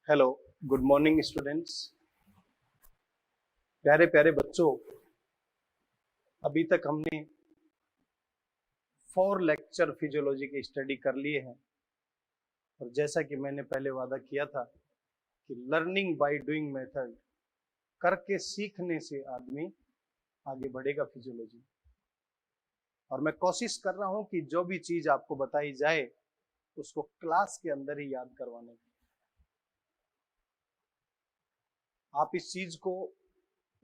Hello, good morning students. प्यारे प्यारे बच्चों, अभी तक हमने 4 लेक्चर फिजियोलॉजी की स्टडी कर लिए हैं और जैसा कि मैंने पहले वादा किया था कि लर्निंग बाय डूइंग मेथड, करके सीखने से आदमी आगे बढ़ेगा फिजियोलॉजी। और मैं कोशिश कर रहा हूं कि जो भी चीज आपको बताई जाए उसको क्लास के अंदर ही याद करवाने की। आप इस चीज को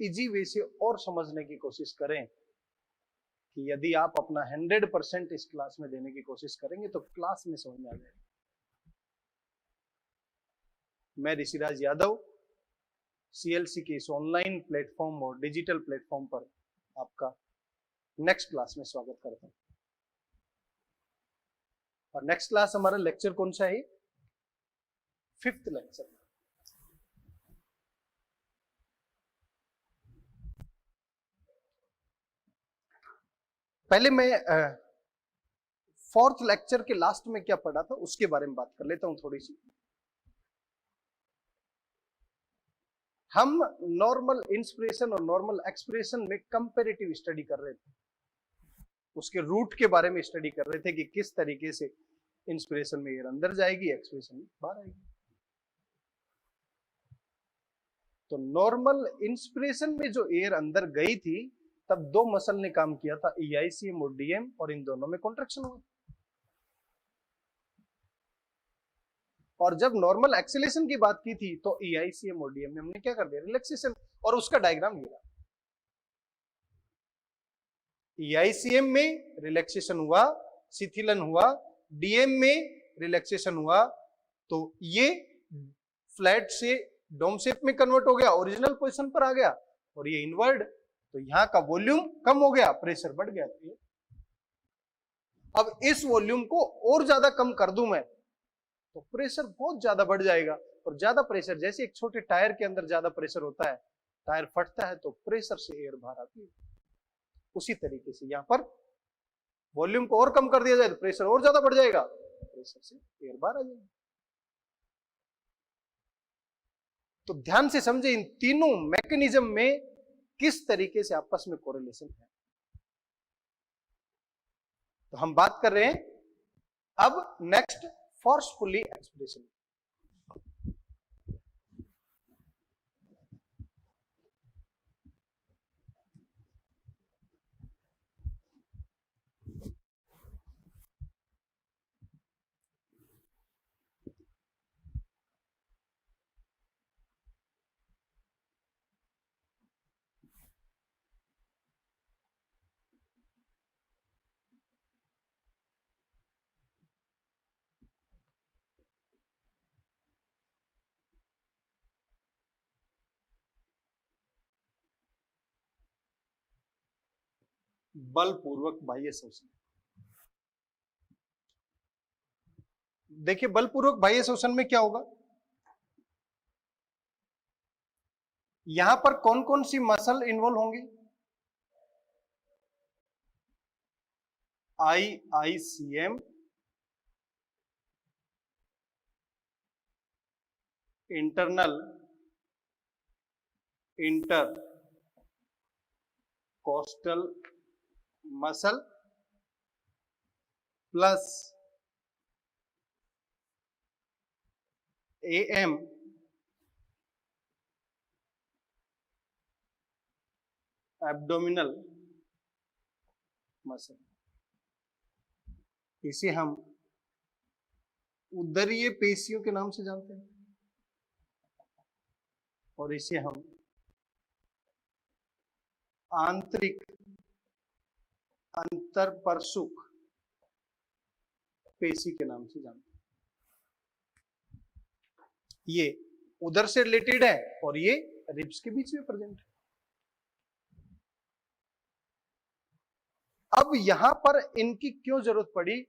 इजी वे से और समझने की कोशिश करें कि यदि आप अपना 100% इस क्लास में देने की कोशिश करेंगे तो क्लास में समझ में आ जाएगा। मैं ऋषिराज यादव सीएलसी के इस ऑनलाइन प्लेटफॉर्म और डिजिटल प्लेटफॉर्म पर आपका नेक्स्ट क्लास में स्वागत करता हूं। और नेक्स्ट क्लास हमारा लेक्चर कौन सा है? 5th lecture. पहले मैं 4th लेक्चर के लास्ट में क्या पढ़ा था उसके बारे में बात कर लेता हूं थोड़ी सी। हम नॉर्मल इंस्पिरेशन और नॉर्मल एक्सप्रेशन में कंपैरेटिव स्टडी कर रहे थे, उसके रूट के बारे में स्टडी कर रहे थे कि किस तरीके से इंस्पिरेशन में एयर अंदर जाएगी, एक्सप्रेशन में बाहर आएगी। तो नॉर्मल इंस्पिरेशन में जो एयर अंदर गई थी तब 2 मसल ने काम किया था, ईआईसीएम और डीएम, और इन दोनों में कॉन्ट्रैक्शन हुआ। और जब नॉर्मल एक्सेलेरेशन की बात की थी तो ईआईसीएम और डीएम में हमने क्या कर दिया? रिलैक्सेशन। और उसका डायग्राम ये रहा। ईआईसीएम में रिलैक्सेशन हुआ, शिथिलन हुआ, डीएम में रिलैक्सेशन हुआ, तो ये फ्लैट से डोम शेप में कन्वर्ट हो गया, ओरिजिनल पोजीशन पर आ गया। और ये इनवर्ड, तो यहां का वॉल्यूम कम हो गया, प्रेशर बढ़ गया। अब इस वॉल्यूम को और ज्यादा कम कर दूं मैं तो प्रेशर बहुत ज्यादा बढ़ जाएगा। और ज्यादा प्रेशर, जैसे एक छोटे टायर के अंदर ज्यादा प्रेशर होता है, टायर फटता है तो प्रेशर से एयर बाहर आती है। उसी तरीके से यहां पर वॉल्यूम को और कम कर दिया जाए तो प्रेशर और ज्यादा बढ़ जाएगा, प्रेशर से एयर बाहर आ जाएगी। तो ध्यान से समझे इन तीनों मैकेनिज्म में किस तरीके से आपस में कोरिलेशन है। तो हम बात कर रहे हैं अब नेक्स्ट फोर्सफुली एक्सप्रेशन। बलपूर्वक बाह्य शोषण। देखिए, बलपूर्वक बाह्य शोषण में क्या होगा? यहां पर कौन कौन सी मसल इन्वॉल्व होंगी? IICM, internal intercostal muscle plus AM abdominal muscle. इसे हम उदरीय पेशियों के नाम से जानते हैं और इसे हम आंतरिक अंतरपरसुक पेशी के नाम से जानते हैं। ये उदर से रिलेटेड है और ये रिब्स के बीच में प्रेजेंट है। अब यहां पर इनकी क्यों जरूरत पड़ी?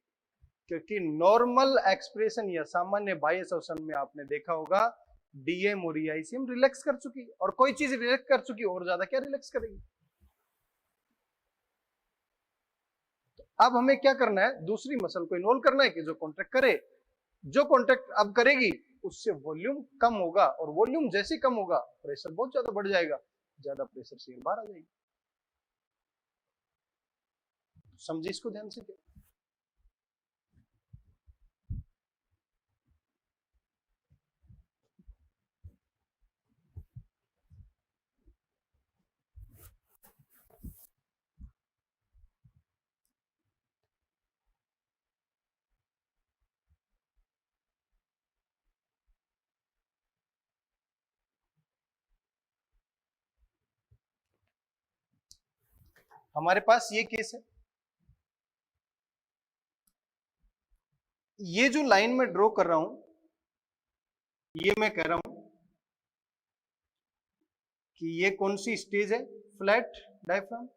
क्योंकि नॉर्मल एक्सप्रेशन या सामान्य बाह्य शोषण में आपने देखा होगा डीएम और ईआईसीएम रिलैक्स कर चुकी, और कोई चीज रिलैक्स कर चुकी और ज्यादा क्या रिलैक्स करेगी? तो अब हमें क्या करना है? दूसरी मसल को इन्वॉल्व करना है कि जो कॉन्ट्रैक्ट करे। जो कॉन्ट्रैक्ट अब करेगी उससे वॉल्यूम कम होगा, और वॉल्यूम जैसे कम होगा प्रेशर बहुत ज्यादा बढ़ जाएगा, ज्यादा प्रेशर से एयर बाहर आ जाएगी। समझे इसको ध्यान से? हमारे पास ये केस है, ये जो लाइन में ड्रॉ कर रहा हूं, ये मैं कह रहा हूं कि ये कौन सी स्टेज है? Flat diaphragm.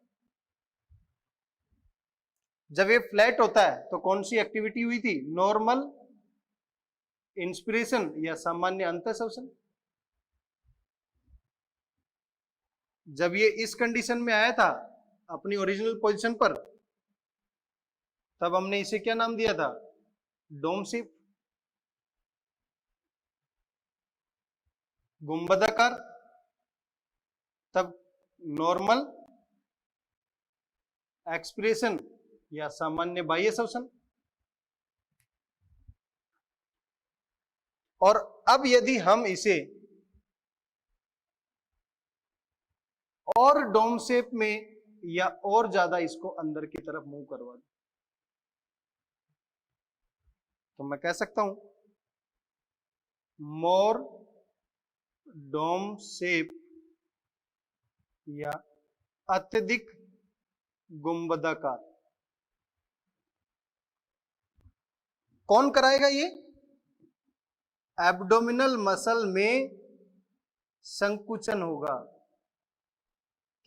जब ये फ्लैट होता है तो कौन सी एक्टिविटी हुई थी? नॉर्मल इंस्पिरेशन या सामान्य अंतःश्वसन। जब ये इस कंडीशन में आया था अपनी ओरिजिनल पोजीशन पर, तब हमने इसे क्या नाम दिया था? डोम शेप, गुंबदाकार। तब नॉर्मल एक्सप्रेशन या सामान्य बाह्य श्वसन। और अब यदि हम इसे और डोम शेप में या और ज्यादा इसको अंदर की तरफ मूव करवा दें, तो मैं कह सकता हूं मोर डोम शेप या अत्यधिक गुंबदाकार। कौन कराएगा ये? एब्डोमिनल मसल में संकुचन होगा।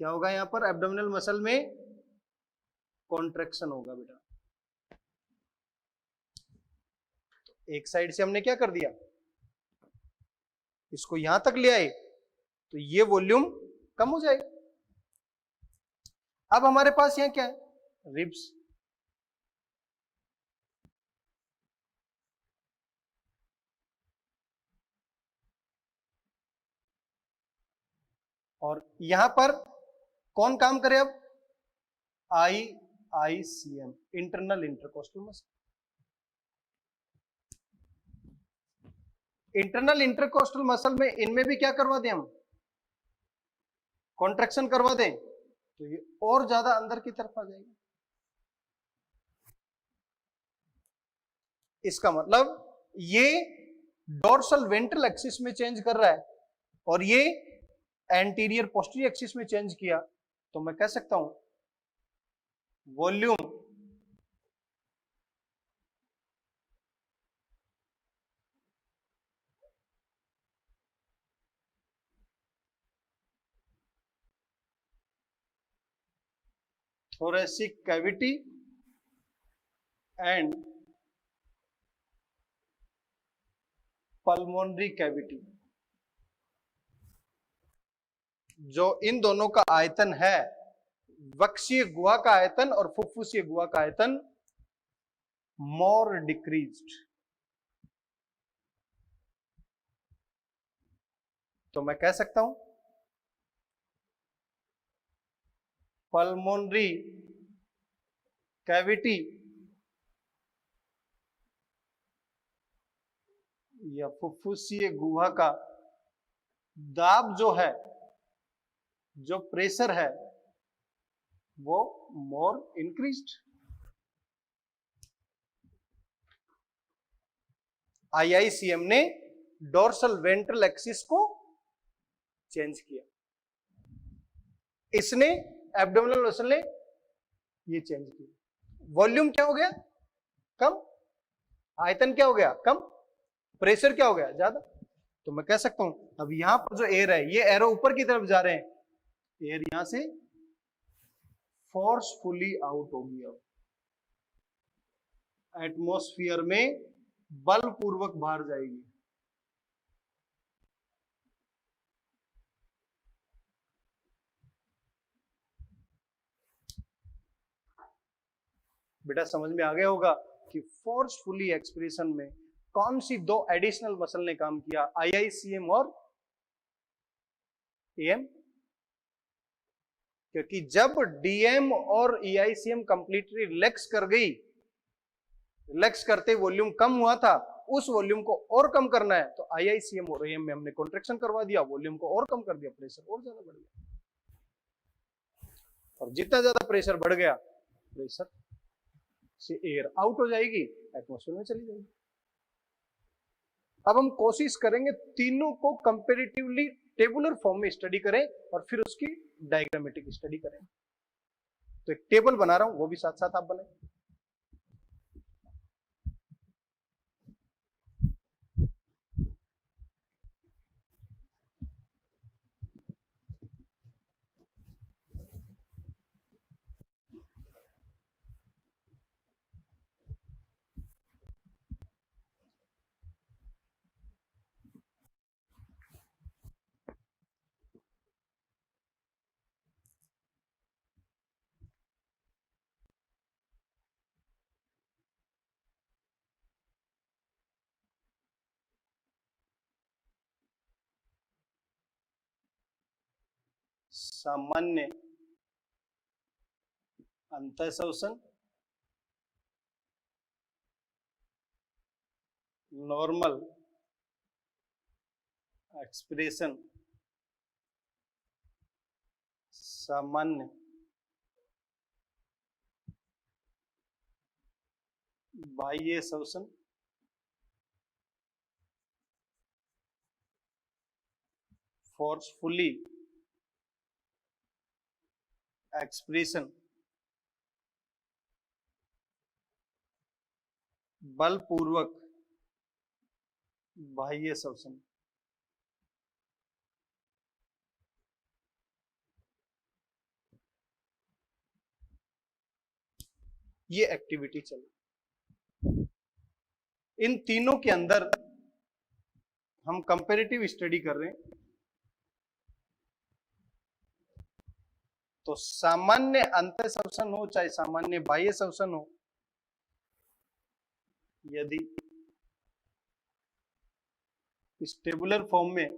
क्या होगा यहां पर? एब्डोमिनल मसल में कॉन्ट्रैक्शन होगा बेटा। एक साइड से हमने क्या कर दिया, इसको यहां तक ले आए, तो ये वॉल्यूम कम हो जाएगा। अब हमारे पास यहां क्या है? रिब्स। और यहां पर कौन काम करे अब? IICM, internal intercostal muscle. Internal intercostal muscle में इनमें भी क्या करवा दें हम? कॉन्ट्रैक्शन करवा दें, तो ये और ज्यादा अंदर की तरफ आ जाएगी। इसका मतलब ये डोर्सल वेंट्रल एक्सिस में चेंज कर रहा है और ये एंटीरियर पोस्टीरियर एक्सिस में चेंज किया, तो मैं कह सकता हूं volume thoracic cavity and pulmonary cavity, जो इन दोनों का आयतन है, वक्षीय गुहा का आयतन और फुफ्फुसीय गुहा का आयतन मोर डिक्रीज्ड। तो मैं कह सकता हूं पल्मोनरी कैविटी या फुफ्फुसीय गुहा का दाब जो है, जो प्रेशर है, वो मोर इंक्रीज्ड। IICM ने डोर्सल वेंट्रल एक्सिस को चेंज किया, इसने एब्डोमिनल मसल ने ये चेंज किया। वॉल्यूम क्या हो गया? कम। आयतन क्या हो गया? कम। प्रेशर क्या हो गया? ज्यादा। तो मैं कह सकता हूं अब यहां पर जो एयर है, ये एरो ऊपर की तरफ जा रहे हैं, एयर यहां से फोर्सफुली आउट होगी। अब एटमॉस्फेयर में बलपूर्वक बाहर जाएगी। बेटा समझ में आ गया होगा कि फोर्सफुली एक्सप्रेशन में कौन सी दो एडिशनल मसल ने काम किया, आईआईसीएम और एएम? क्योंकि जब डीएम और ईआईसीएम कंप्लीटली रिलैक्स कर गई, रिलैक्स करते वॉल्यूम कम हुआ था, उस वॉल्यूम को और कम करना है तो आईआईसीएम और एएम में हमने कॉन्ट्रैक्शन करवा दिया, वॉल्यूम को और कम कर दिया, प्रेशर और ज्यादा बढ़ गया। और जितना ज्यादा प्रेशर बढ़ गया, प्रेशर से एयर आउट हो जाएगी, एटमॉस्फेयर में चली जाएगी। अब हम कोशिश करेंगे तीनों को कंपैरेटिवली टेबुलर फॉर्म में स्टडी करें और फिर उसकी डायग्रामेटिक स्टडी करें। तो एक टेबल बना रहा हूं, वो भी साथ साथ आप बनाएं। सामान्य अंतःश्वसन, नॉर्मल एक्सप्रेशन, सामान्य बाह्य श्वसन, फोर्सफुली एक्सप्रेशन, बलपूर्वक बाह्य श्वसन। ये एक्टिविटी चल, इन तीनों के अंदर हम कंपैरेटिव स्टडी कर रहे हैं। तो सामान्य अंतःश्वसन हो चाहे सामान्य बाह्य श्वसन हो, यदि इस टेबुलर फॉर्म में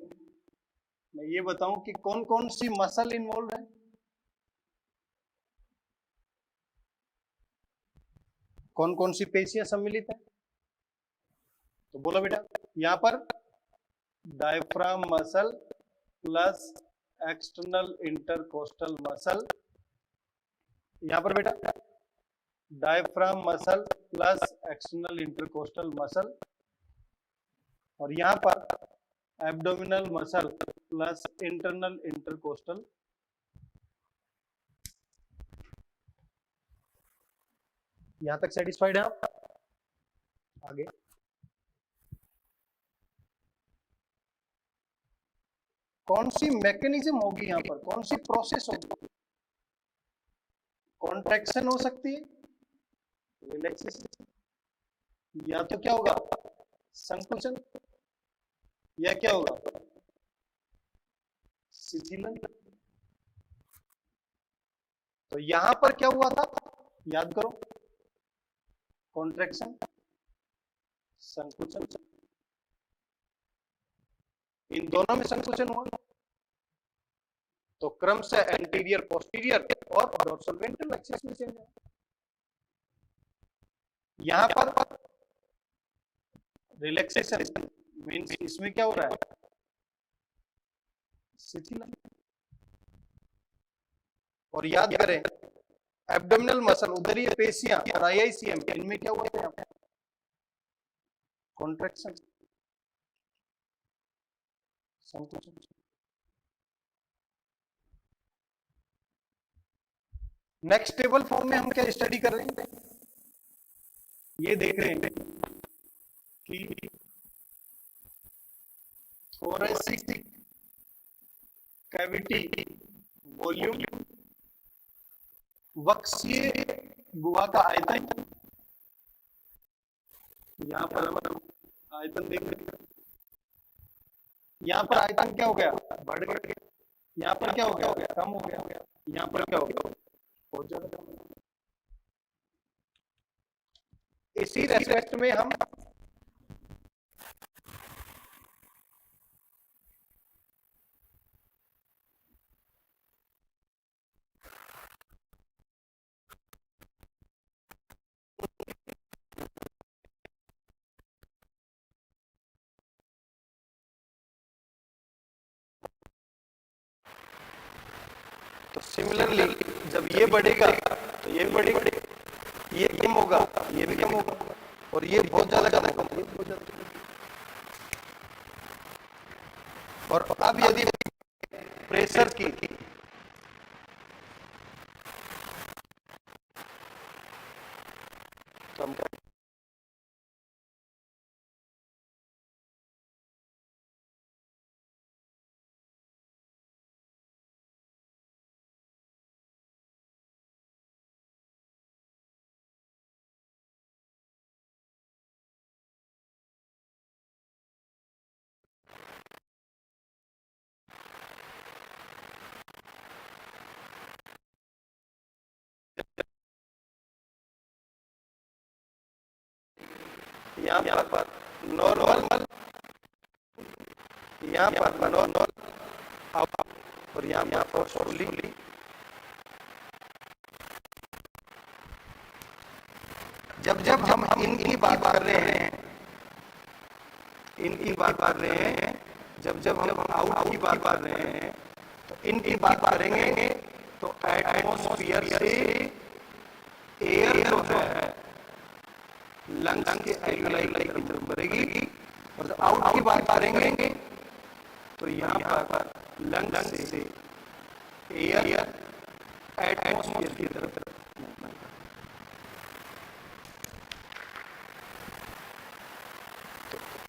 मैं ये बताऊं कि कौन कौन सी मसल इन्वॉल्व है, कौन कौन सी पेशियां सम्मिलित है, तो बोलो बेटा, यहां पर diaphragm muscle plus external intercostal muscle, यहां पर बेटा diaphragm muscle plus external intercostal muscle, और यहां पर abdominal muscle plus internal intercostal. यहां तक सेटिस्फाइड है आप? आगे कौन सी मैकेनिज्म होगी, यहां पर कौन सी प्रोसेस होगी? कॉन्ट्रैक्शन हो सकती है, रिलैक्सेशन, या तो क्या होगा संकुचन, या क्या होगा शिथिलन। तो यहां पर क्या हुआ था, याद करो, कॉन्ट्रैक्शन, संकुचन, इन दोनों में संकुचन हुआ, तो क्रम से एंटीरियर पोस्टीरियर और डोर्सल वेंट्रल एक्सिस में चेंज है। यहां पर रिलैक्सेशन मींस इसमें क्या हो रहा है, शिथिलन। और याद करें एब्डोमिनल मसल, उदरीय पेशियां और आईआईसीएम, इनमें क्या हुआ है, कॉन्ट्रैक्शन, संकुचन। नेक्स्ट टेबल फॉर्म में हम क्या स्टडी कर रहे हैं, ये देख रहे हैं कि थोरैसिक कैविटी वॉल्यूम, वक्षीय गुहा का आयतन, यहां पर हम आयतन देख रहे हैं, यहां पर आयतन क्या हो गया, बढ़ गया, यहां पर क्या हो गया, कम हो गया, यहां पर क्या हो गया, बहुत ज्यादा। इसी रेस्पेक्ट में हम सिमिलरली जब ये बढ़ेगा तो ये बढ़ेगा, ये कम होगा, ये भी कम होगा, और ये बहुत ज्यादा कम होगा, ये बहुत ज्यादा। और अब यदि प्रेशर की तो हम यहाँ पर नॉर्मल, यहाँ पर नॉर्मल और यहाँ पर फोर्सफुली, जब जब हम इनकी बात कर रहे हैं, इनकी बात कर रहे हैं, जब जब हम आउट की बात कर रहे हैं तो इनकी बात करेंगे तो एटमॉस्फेयर से एयर जो है लंग्स के एल्यूलाई की तरफ बढ़ेगी, और जब आउट की बात करेंगे तो यहाँ पर लंग्स से एयर एटमॉस्फेयर की तरफ।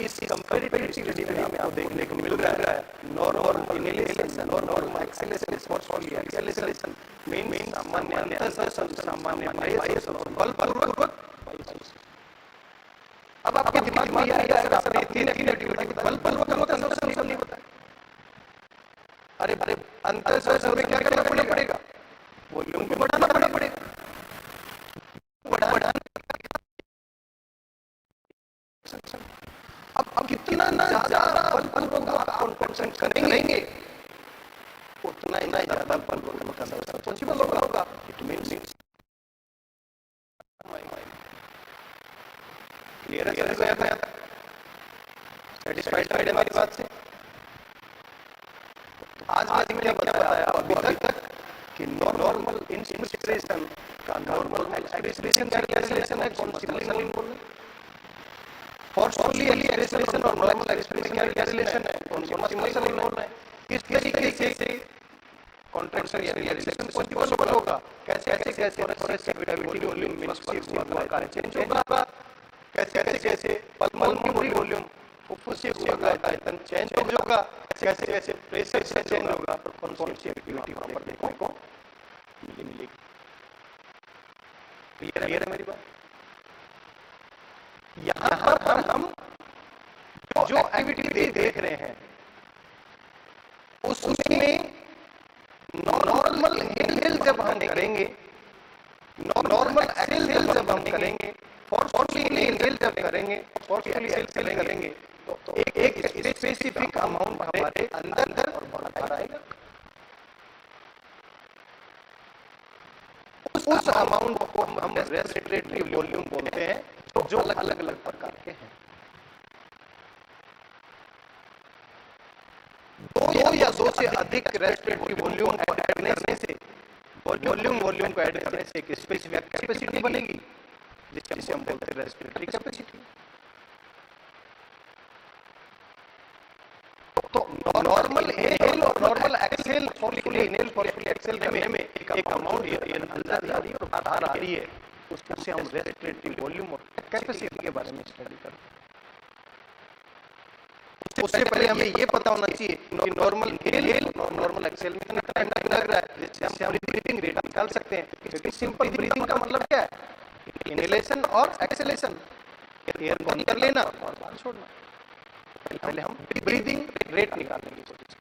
इस कंपैरेटिव स्टडी में हमें आप देखने को मिल रहा है नॉर्मल इनहेलेशन और normal acceleration, forcefully acceleration, main सामान्य अंतःश्वासन, सामान्य बाह्यश्वासन और बलपूर्वक। अब आपके दिमाग में यह आएगा सर ये तीन एक्टिविटी बलपूर्वक अंतःश्वासन नहीं होता है। अरे अंतःश्वासन में क्या करना पड़ेगा? वॉल्यूम को बढ़ाना पड़ेगा। अब कितना ज्यादा बलपूर्वक आप कॉन्सेंट्रेट करेंगे उतना ही ज्यादा बलपूर्वक पॉसिबल होगा। इट मींस क्लियर है, सेटिस्फाइड है हमारी बात से। आज मैंने बताया अभी तक कि नॉर्मल इंस्पिरेशन का नॉर्मल एक्सप्रेशन कैलकुलेशन है, कौन सी मशीन बोल रहे हैं, फोर्सफुली एक्सेलरेशन और नॉर्मल एक्सप्रेशन कैलकुलेशन है, कौन सी मशीन बोल रहे हैं, किस तरीके से कॉन्ट्रैक्शन या रिलैक्सेशन पॉसिबल होगा, कैसे कैसे ग्रेविटी वॉल्यूम में चेंज होगा, कैसे पल्मोनरी वॉल्यूम फुफ्फुस का आयतन चेंज होगा, कैसे कैसे प्रेशर से चेंज होगा, और कौन सी एक्टिविटी वहां पर देखने को मिलेगी। क्लियर है मेरी बात? यहाँ पर हम जो एक्टिविटी देख रहे हैं उसमें नॉर्मल इनहेल जब हम करेंगे, नॉर्मल एक्सहेल जब हम करेंगे, फोर्सफुली इनहेल जब करेंगे, फोर्सफुली एक्सहेल करेंगे तो एक स्पेसिफिक अमाउंट हमारे अंदर और बाहर आएगा। उस अमाउंट को हम रेस्पिरेटरी वॉल्यूम बोलते हैं, जो अलग अलग प्रकार के हैं। दो या दो से अधिक रेस्पिरेटरी वॉल्यूम को ऐड करने से वॉल्यूम को ऐड करने से एक स्पेसिफिक कैपेसिटी बनेगी, जिसे हम बोलते हैं रेस्पिरेटरी कैपेसिटी। तो नॉर्मल इनहेल और normal exhale, forcefully inhale forcefully exhale करने में एक अमाउंट अंदर जा रही है और बाहर आ रही है, उससे हम रेस्पिरेटरी वॉल्यूम और कैपेसिटी के बारे में स्टडी करते हैं। उससे पहले हमें ये पता होना चाहिए कि नॉर्मल इनहेल और नॉर्मल एक्सहेल में कितना टाइम लग रहा है, जिससे हम ब्रीथिंग रेट निकाल सकते हैं। क्योंकि सिंपल ब्रीथिंग का मतलब क्या है? इनहेलेशन और एक्सहेलेशन, एयर बंद कर लेना और बाहर छोड़ना। पहले हम ब्रीथिंग रेट निकालने की कोशिश करें।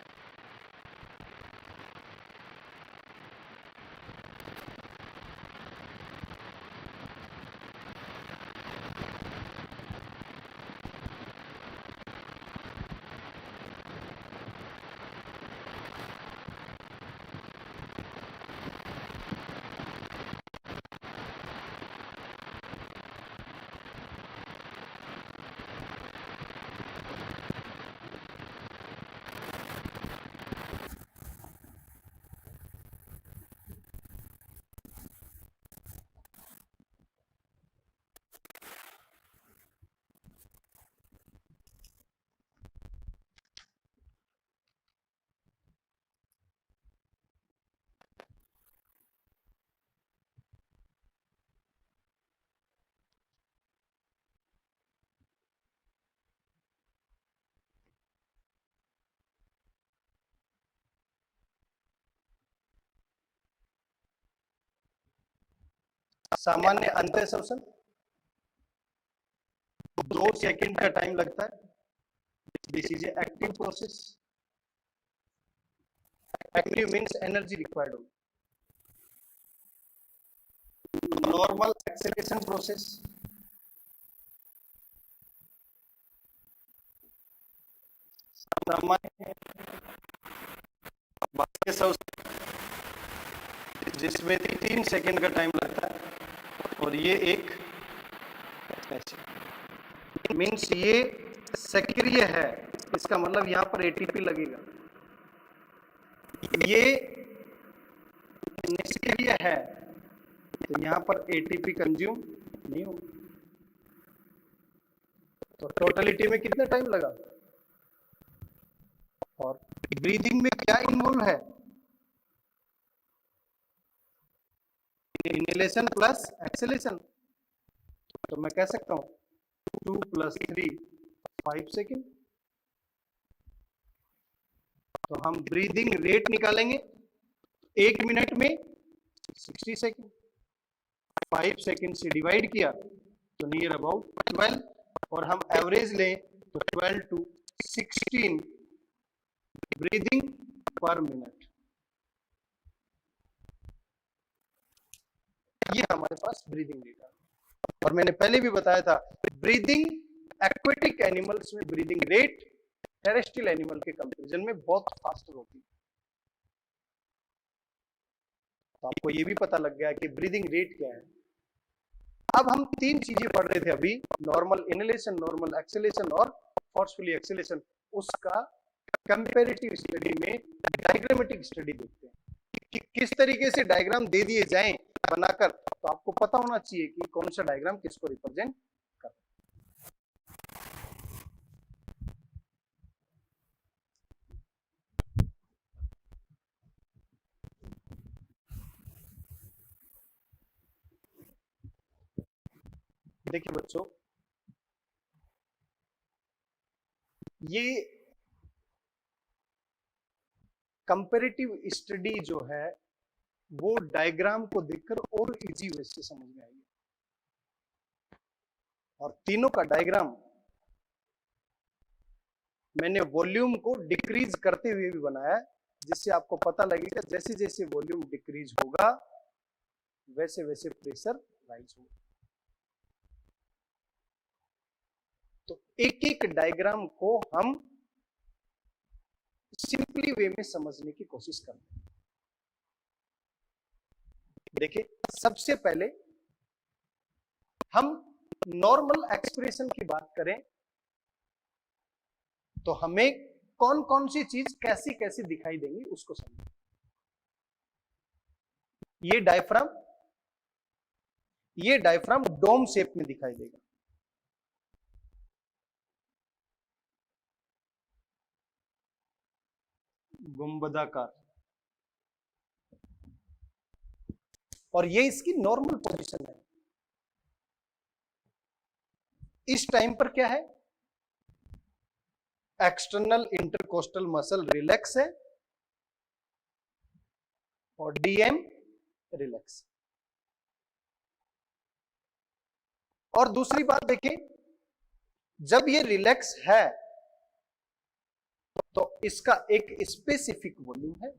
सामान्य अंत्य श्वसन 2 सेकंड का टाइम लगता है। This is active process. Active means energy required हो। नॉर्मल एक्सेलेरेशन प्रोसेस, सामान्य बाह्य श्वसन जिसमें 3 सेकंड का टाइम लगता है, और ये एक मीन्स ये सक्रिय है, इसका मतलब यहां पर एटीपी लगेगा। ये निष्क्रिय है तो यहां पर एटीपी कंज्यूम नहीं होगा। तो टोटलिटी में कितना टाइम लगा? और ब्रीदिंग में क्या इन्वॉल्व है? Inhalation plus exhalation. तो मैं कह सकता हूं 2 + 3 5 सेकेंड। तो हम ब्रीदिंग रेट निकालेंगे 1 मिनट में 60 सेकेंड, 5 सेकेंड से डिवाइड किया तो नियर अबाउट 12, और हम एवरेज लें तो 12 to 16 ब्रीदिंग पर मिनट। ये हमारे पास ब्रीदिंग रेट है। और मैंने पहले भी बताया था ब्रीदिंग एक्वेटिक एनिमल्स में ब्रीदिंग रेट टेरेस्ट्रियल एनिमल के कंपैरिजन में बहुत फास्ट होती है। तो आपको ये भी पता लग गया कि ब्रीदिंग रेट क्या है। अब हम 3 चीजें पढ़ रहे थे अभी, नॉर्मल इनहेलेशन, नॉर्मल एक्सहेलेशन और फोर्सफुली एक्सहेलेशन। उसका कंपैरेटिव स्टडी में डायग्रामेटिक स्टडी देखते हैं कि किस तरीके से डायग्राम दे दिए जाएं बनाकर, तो आपको पता होना चाहिए कि कौन सा डायग्राम किसको रिप्रेजेंट कर रहा है। देखिए बच्चों, ये कंपैरेटिव स्टडी जो है वो डायग्राम को देखकर और इजी वे से समझ में आएगी। और तीनों का डायग्राम मैंने वॉल्यूम को डिक्रीज करते हुए भी बनाया है, जिससे आपको पता लगेगा जैसे जैसे वॉल्यूम डिक्रीज होगा वैसे वैसे प्रेशर राइज होगा। तो एक एक डायग्राम को हम सिंपली वे में समझने की कोशिश करते हैं। देखिए, सबसे पहले हम नॉर्मल एक्सप्रेशन की बात करें तो हमें कौन कौन सी चीज कैसी कैसी दिखाई देंगी उसको समझें। ये डायफ्राम डोम शेप में दिखाई देगा। गुंबदाकार। और ये इसकी नॉर्मल पोजीशन है। इस टाइम पर क्या है? एक्सटर्नल इंटरकोस्टल मसल रिलैक्स है और डीएम रिलैक्स। और दूसरी बात देखिए, जब ये रिलैक्स है तो इसका एक स्पेसिफिक वॉल्यूम है।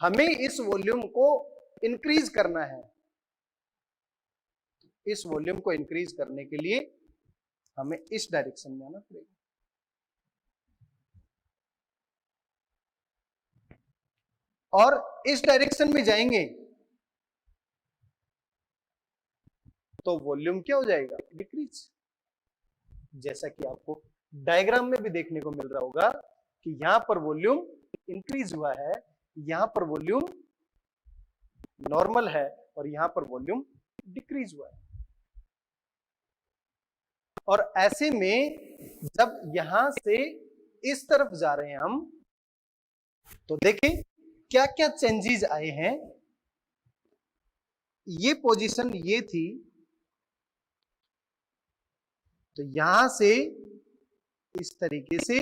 हमें इस वॉल्यूम को इंक्रीज करना है। इस वॉल्यूम को इंक्रीज करने के लिए हमें इस डायरेक्शन में आना पड़ेगा। और इस डायरेक्शन में जाएंगे तो वॉल्यूम क्या हो जाएगा? डिक्रीज। जैसा कि आपको डायग्राम में भी देखने को मिल रहा होगा कि यहां पर वॉल्यूम इंक्रीज हुआ है, यहां पर वॉल्यूम नॉर्मल है और यहां पर वॉल्यूम डिक्रीज हुआ है। और ऐसे में जब यहां से इस तरफ जा रहे हैं हम, तो देखिए क्या क्या चेंजेस आए हैं। ये पोजीशन ये थी, तो यहां से इस तरीके से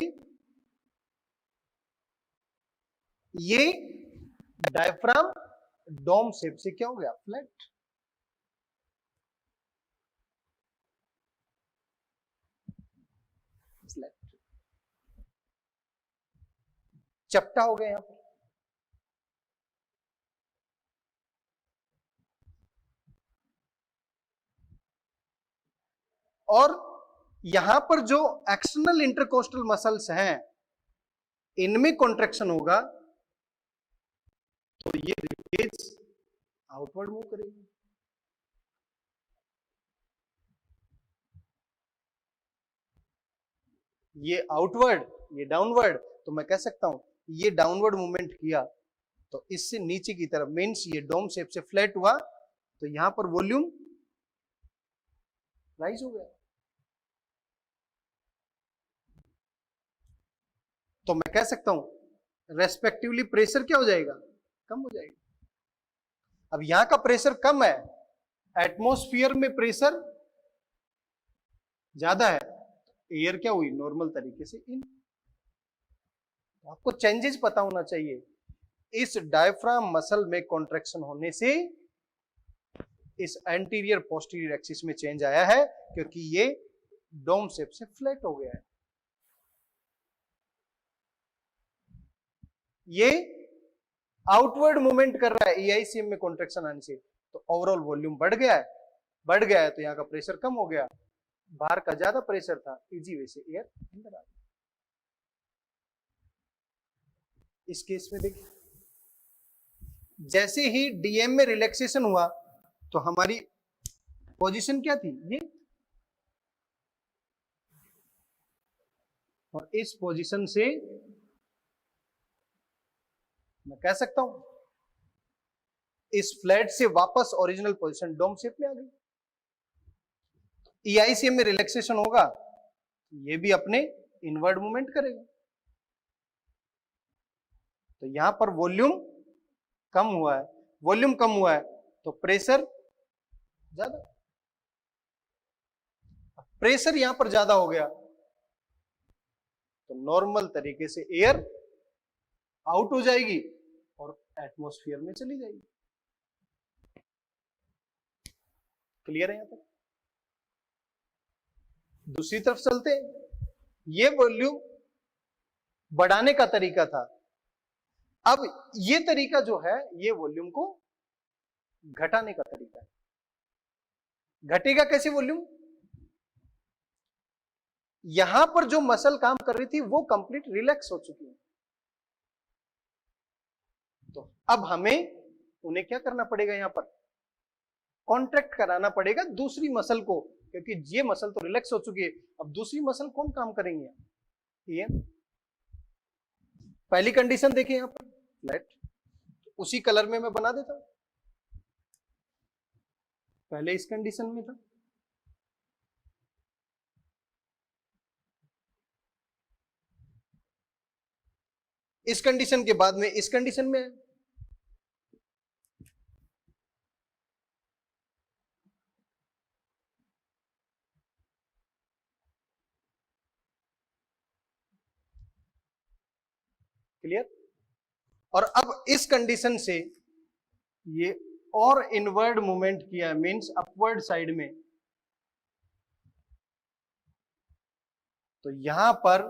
ये डायफ्राम डोम शेप से क्या हो गया, फ्लैट। फ्लैट, चपटा हो गया यहां पर। और यहां पर जो एक्सटर्नल इंटरकोस्टल मसल्स हैं, इनमें कॉन्ट्रैक्शन होगा तो ये रिबकेज आउटवर्ड मूव करेगी। ये आउटवर्ड, ये डाउनवर्ड, तो मैं कह सकता हूं ये डाउनवर्ड मूवमेंट किया तो इससे नीचे की तरफ, मीन्स ये डोम शेप से फ्लैट हुआ तो यहां पर वॉल्यूम राइज हो गया। तो मैं कह सकता हूं रेस्पेक्टिवली प्रेशर क्या हो जाएगा, कम हो जाएगा। अब यहां का प्रेशर कम है, एटमॉस्फेयर में प्रेशर ज्यादा है, एयर क्या हुई, नॉर्मल तरीके से इन। आपको चेंजेस पता होना चाहिए। इस डायफ्राम मसल में कॉन्ट्रैक्शन होने से इस एंटीरियर पोस्टीरियर एक्सिस में चेंज आया है, क्योंकि ये डोम शेप से फ्लैट हो गया है। ये आउटवर्ड मूवमेंट कर रहा है ईआईसीएम में कॉन्ट्रैक्शन आने से, तो ओवरऑल वॉल्यूम बढ़ गया है। बढ़ गया है तो यहां का प्रेशर कम हो गया, बाहर का ज्यादा प्रेशर था, इजी वे से एयर अंदर आ गया। इस केस में देखिए, जैसे ही डीएम में रिलैक्सेशन हुआ तो हमारी पोजीशन क्या थी, ये, और इस पोजीशन से मैं कह सकता हूं इस फ्लैट से वापस ओरिजिनल पोजीशन डोम शेप में आ गई। ईआईसीएम में रिलैक्सेशन होगा, ये भी अपने इनवर्ड मूवमेंट करेगा, तो यहां पर वॉल्यूम कम हुआ है। वॉल्यूम कम हुआ है तो प्रेशर ज्यादा, प्रेशर यहां पर ज्यादा हो गया तो नॉर्मल तरीके से एयर आउट हो जाएगी और एटमॉस्फेयर में चली जाएगी। क्लियर है यहां तक? दूसरी तरफ चलते हैं, ये वॉल्यूम बढ़ाने का तरीका था। अब ये तरीका जो है ये वॉल्यूम को घटाने का तरीका है। घटेगा कैसे वॉल्यूम? यहां पर जो मसल काम कर रही थी वो कंप्लीट रिलैक्स हो चुकी है, तो अब हमें उन्हें क्या करना पड़ेगा, यहां पर कॉन्ट्रैक्ट कराना पड़ेगा दूसरी मसल को, क्योंकि ये मसल तो रिलैक्स हो चुकी है। अब दूसरी मसल कौन काम करेंगे, ये पहली कंडीशन देखिए यहां पर फ्लैट, उसी कलर में मैं बना देता हूं, पहले इस कंडीशन में था, इस कंडीशन के बाद में इस कंडीशन में है। क्लियर? और अब इस कंडीशन से ये और इनवर्ड मूवमेंट किया, मींस अपवर्ड साइड में, तो यहां पर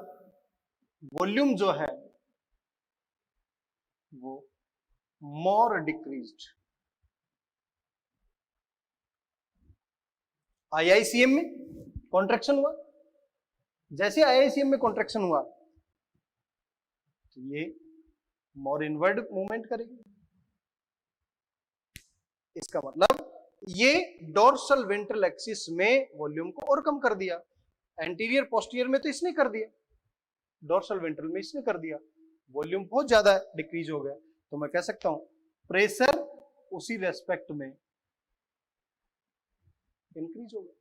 वॉल्यूम जो है वो मोर डिक्रीज्ड। आईआईसीएम में कॉन्ट्रैक्शन हुआ, जैसे आईआईसीएम में कॉन्ट्रैक्शन हुआ तो ये मोर इनवर्ड मूवमेंट करेगी। इसका मतलब ये डोर्सल वेंट्रल एक्सिस में वॉल्यूम को और कम कर दिया, एंटीरियर पोस्टीरियर में तो इसने कर दिया, डोर्सल वेंट्रल में इसने कर दिया, वॉल्यूम बहुत ज्यादा डिक्रीज हो गया। तो मैं कह सकता हूं प्रेशर उसी रेस्पेक्ट में इंक्रीज हो गया।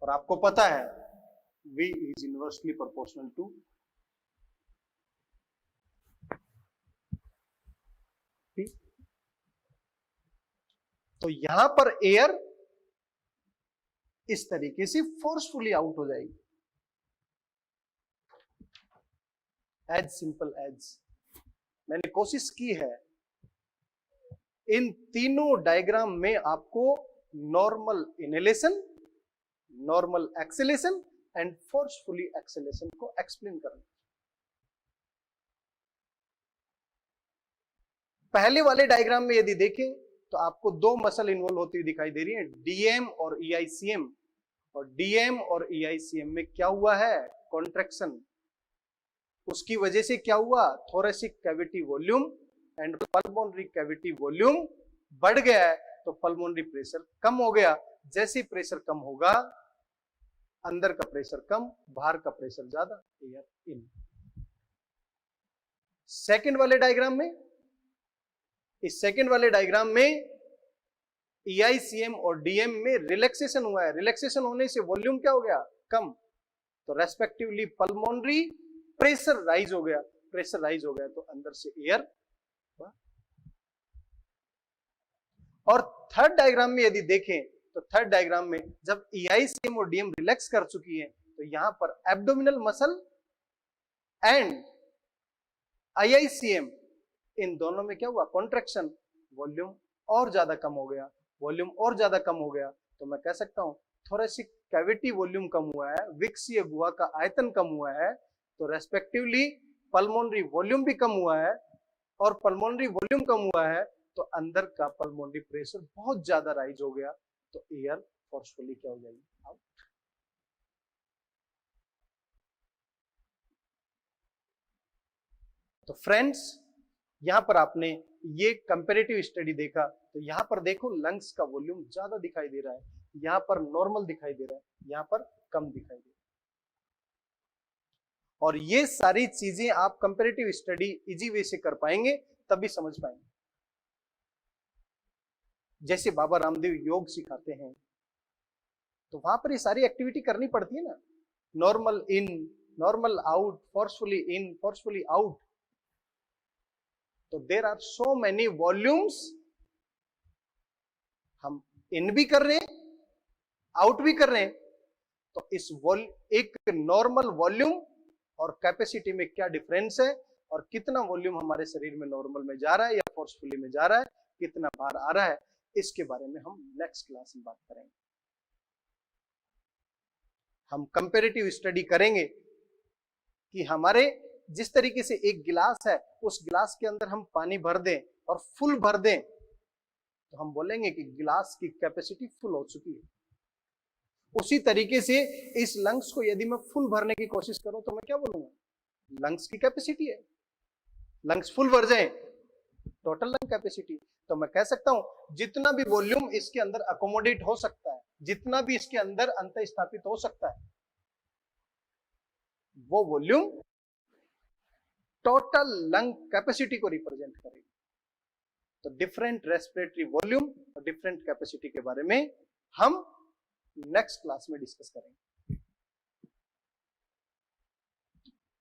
और आपको पता है V is inversely proportional to P। तो यहां पर एयर इस तरीके से फोर्सफुली आउट हो जाएगी, एज सिंपल एज। मैंने कोशिश की है इन तीनों डायग्राम में आपको normal inhalation, normal acceleration and forcefully acceleration को एक्सप्लेन करना। पहले वाले डायग्राम में यदि देखें तो आपको दो मसल इन्वॉल्व होती हुई दिखाई दे रही है, डीएम और ईआईसीएम। और डीएम और ईआईसीएम में क्या हुआ है? कॉन्ट्रैक्शन। उसकी वजह से क्या हुआ? Thoracic cavity volume and pulmonary cavity volume बढ़ गया है, तो पल्मोनरी प्रेशर कम हो गया। जैसे प्रेशर कम होगा, अंदर का प्रेशर कम, बाहर का प्रेशर ज्यादा, एयर इन। सेकंड वाले डायग्राम में, इस सेकंड वाले डायग्राम में ईआईसीएम और डीएम में रिलैक्सेशन हुआ है। रिलैक्सेशन होने से वॉल्यूम क्या हो गया? कम। तो रेस्पेक्टिवली पल्मोनरी प्रेशर राइज हो गया। प्रेशर राइज हो गया तो अंदर से एयर। और थर्ड डायग्राम में यदि देखें तो थर्ड डायग्राम में जब ईआईसीएम और डीएम रिलैक्स कर चुकी है तो यहां पर एब्डोमिनल मसल एंड आईआईसीएम, इन दोनों में क्या हुआ? कॉन्ट्रैक्शन। वॉल्यूम और ज्यादा कम हो गया। वॉल्यूम और ज्यादा कम हो गया तो मैं कह सकता हूं थोरेसिक कैविटी वॉल्यूम कम हुआ है, विक्सीय गुहा का आयतन कम हुआ है, तो रेस्पेक्टिवली पल्मोनरी वॉल्यूम भी कम हुआ है। और पल्मोनरी वॉल्यूम कम हुआ है तो अंदर का पल्मोनरी प्रेशर बहुत ज्यादा राइज हो गया, तो एयर फोर्सफुली क्या हो जाएगी? आउट। तो फ्रेंड्स, यहां पर आपने ये कंपैरेटिव स्टडी देखा, तो यहां पर देखो लंग्स का वॉल्यूम ज्यादा दिखाई दे रहा है, यहां पर नॉर्मल दिखाई दे रहा है, यहां पर कम दिखाई दे रहा है। और ये सारी चीजें आप कंपैरेटिव स्टडी इजी वे से कर पाएंगे, तभी समझ पाएंगे। जैसे बाबा रामदेव योग सिखाते हैं तो वहां पर ये सारी एक्टिविटी करनी पड़ती है ना, normal in, normal out, forcefully in, forcefully out. तो there are so many volumes, हम इन भी कर रहे हैं, आउट भी कर रहे हैं। तो इस एक नॉर्मल वॉल्यूम और कैपेसिटी में क्या डिफरेंस है, और कितना वॉल्यूम हमारे शरीर में नॉर्मल में जा रहा है या फोर्सफुली में जा रहा है, कितना बाहर आ रहा है, इसके बारे में हम नेक्स्ट क्लास में बात करेंगे। हम कंपैरेटिव स्टडी करेंगे कि हमारे जिस तरीके से एक गिलास है, उस गिलास के अंदर हम पानी भर दें और फुल भर दें, तो हम बोलेंगे कि गिलास की कैपेसिटी फुल हो चुकी है। उसी तरीके से इस लंग्स को यदि मैं फुल भरने की कोशिश करूं तो मैं क्या बोलूंगा? लंग्स की कैपेसिटी है। लंग्स फुल भर जाए, टोटल लंग कैपेसिटी। तो मैं कह सकता हूं जितना भी वॉल्यूम इसके अंदर अकोमोडेट हो सकता है, जितना भी इसके अंदर अंत स्थापित हो सकता है, वो वॉल्यूम टोटल लंग कैपेसिटी को रिप्रेजेंट करेगी। तो डिफरेंट रेस्पिरेटरी वॉल्यूम और डिफरेंट कैपेसिटी के बारे में हम नेक्स्ट क्लास में डिस्कस करेंगे।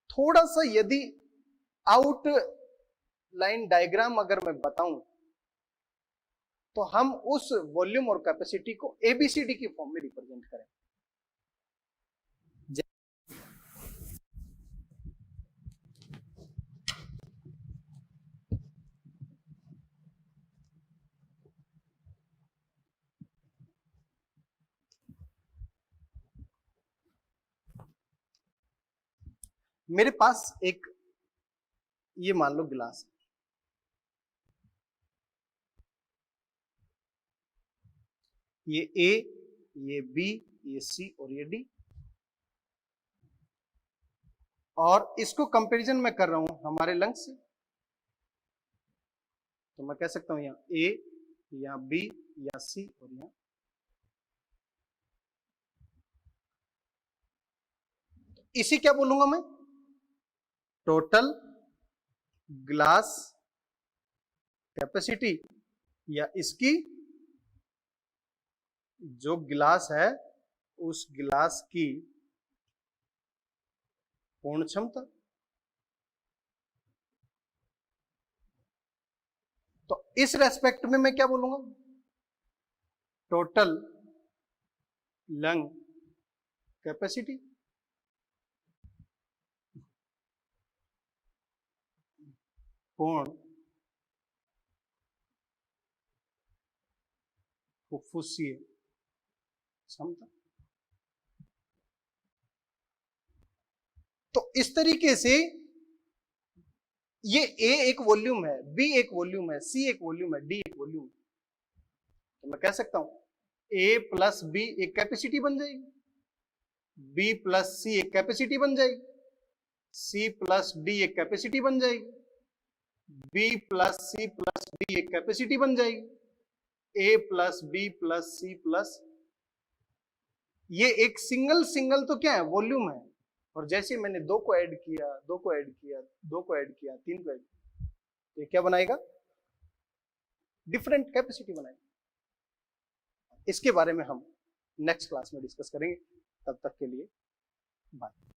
थोड़ा सा यदि आउट लाइन डायग्राम अगर मैं बताऊं तो हम उस वॉल्यूम और कैपेसिटी को एबीसीडी की फॉर्म में रिप्रेजेंट करें। मेरे पास एक, ये मान लो गिलास है, ये ए, ये बी, ये सी और ये डी, और इसको कंपैरिजन में कर रहा हूं हमारे लंग्स से। तो मैं कह सकता हूं यहां ए, या बी, या सी और यहां। इसी क्या बोलूंगा मैं? टोटल ग्लास कैपेसिटी, या इसकी जो गिलास है उस गिलास की पूर्ण क्षमता। तो इस रेस्पेक्ट में मैं क्या बोलूंगा? टोटल लंग कैपेसिटी पूर्ण फुफ्फुसी है, समझा? तो इस तरीके से ये A एक वॉल्यूम है, B एक वॉल्यूम है, C एक वॉल्यूम है, D एक वॉल्यूम है। तो मैं कह सकता हूं A प्लस B एक कैपेसिटी बन जाएगी, B प्लस C एक कैपेसिटी बन जाएगी, C प्लस D एक कैपेसिटी बन जाएगी, B plus C plus D एक कैपेसिटी बन जाएगी, A plus B plus C plus, ये एक सिंगल सिंगल तो क्या है, वॉल्यूम है। और जैसे मैंने 2 को ऐड किया, 2 को ऐड किया, 2 को ऐड किया, 3 को ऐड किया, तो ये क्या बनाएगा, डिफरेंट कैपेसिटी बनाएगा। इसके बारे में हम नेक्स्ट क्लास में डिस्कस करेंगे। तब तक के लिए बाय।